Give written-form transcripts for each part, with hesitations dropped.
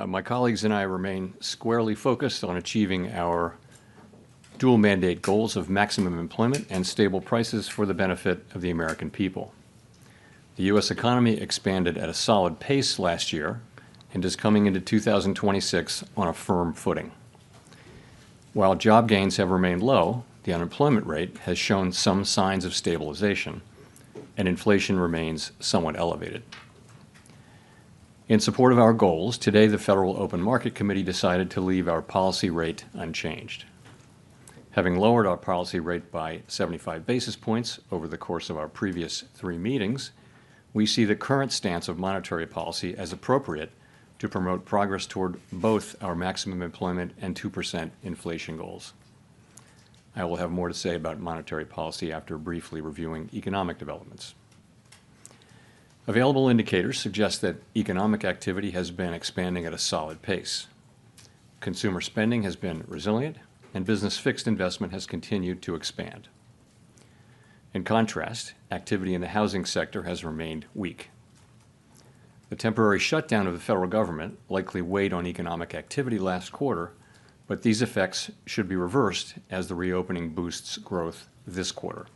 my colleagues and I remain squarely focused on achieving our dual mandate goals of maximum employment and stable prices for the benefit of the American people. The U.S. economy expanded at a solid pace last year and is coming into 2026 on a firm footing. While job gains have remained low, the unemployment rate has shown some signs of stabilization, and inflation remains somewhat elevated. In support of our goals, today the Federal Open Market Committee decided to leave our policy rate unchanged. Having lowered our policy rate by 75 basis points over the course of our previous 3 meetings, we see the current stance of monetary policy as appropriate to promote progress toward both our maximum employment and 2% inflation goals. I will have more to say about monetary policy after briefly reviewing economic developments. Available indicators suggest that economic activity has been expanding at a solid pace. Consumer spending has been resilient, and business fixed investment has continued to expand. In contrast, activity in the housing sector has remained weak. The temporary shutdown of the federal government likely weighed on economic activity last quarter, but these effects should be reversed as the reopening boosts growth this quarter.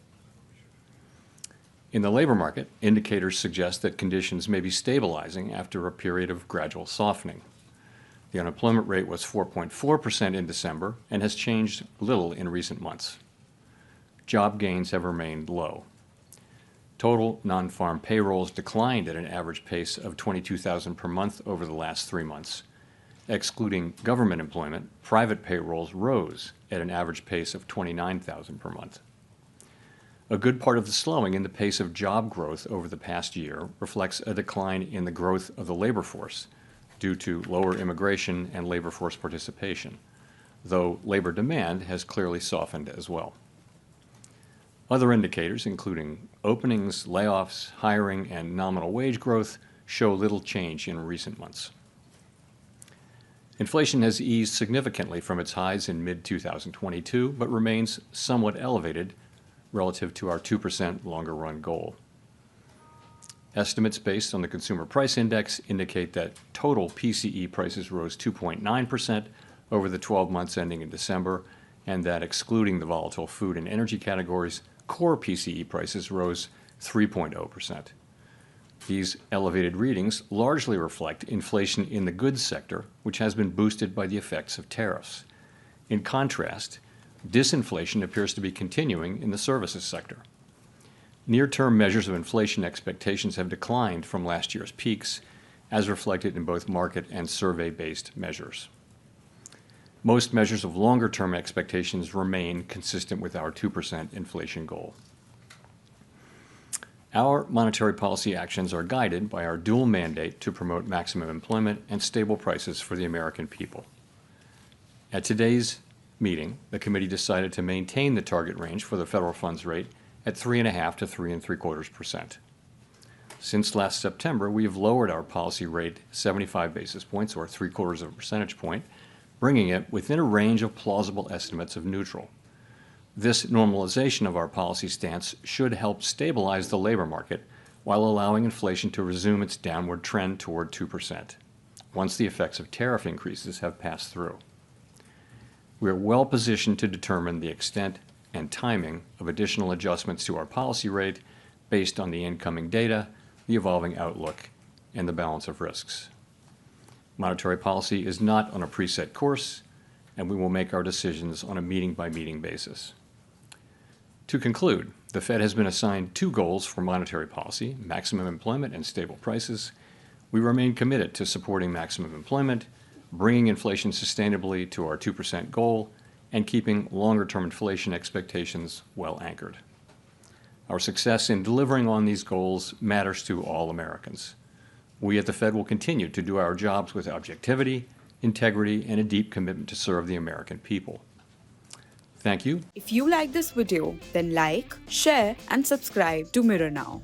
In the labor market, indicators suggest that conditions may be stabilizing after a period of gradual softening. The unemployment rate was 4.4% in December and has changed little in recent months. Job gains have remained low. Total non-farm payrolls declined at an average pace of 22,000 per month over the last 3 months. Excluding government employment, private payrolls rose at an average pace of 29,000 per month. A good part of the slowing in the pace of job growth over the past year reflects a decline in the growth of the labor force due to lower immigration and labor force participation, though labor demand has clearly softened as well. Other indicators, including openings, layoffs, hiring, and nominal wage growth, show little change in recent months. Inflation has eased significantly from its highs in mid-2022, but remains somewhat elevated relative to our 2% longer-run goal. Estimates based on the Consumer Price Index indicate that total PCE prices rose 2.9% over the 12 months ending in December, and that excluding the volatile food and energy categories, core PCE prices rose 3.0%. These elevated readings largely reflect inflation in the goods sector, which has been boosted by the effects of tariffs. In contrast, disinflation appears to be continuing in the services sector. Near-term measures of inflation expectations have declined from last year's peaks, as reflected in both market and survey-based measures. Most measures of longer-term expectations remain consistent with our 2% inflation goal. Our monetary policy actions are guided by our dual mandate to promote maximum employment and stable prices for the American people. At today's meeting, the committee decided to maintain the target range for the federal funds rate at 3.5% to 3.75%. Since last September, we have lowered our policy rate 75 basis points, or 0.75 of a percentage point, bringing it within a range of plausible estimates of neutral. This normalization of our policy stance should help stabilize the labor market while allowing inflation to resume its downward trend toward 2%, once the effects of tariff increases have passed through. We are well positioned to determine the extent and timing of additional adjustments to our policy rate based on the incoming data, the evolving outlook, and the balance of risks. Monetary policy is not on a preset course, and we will make our decisions on a meeting-by-meeting basis. To conclude, the Fed has been assigned 2 goals for monetary policy: maximum employment and stable prices. We remain committed to supporting maximum employment, bringing inflation sustainably to our 2% goal, and keeping longer-term inflation expectations well anchored. Our success in delivering on these goals matters to all Americans. We at the Fed will continue to do our jobs with objectivity, integrity, and a deep commitment to serve the American people. Thank you. If you like this video, then like, share, and subscribe to Mirror Now.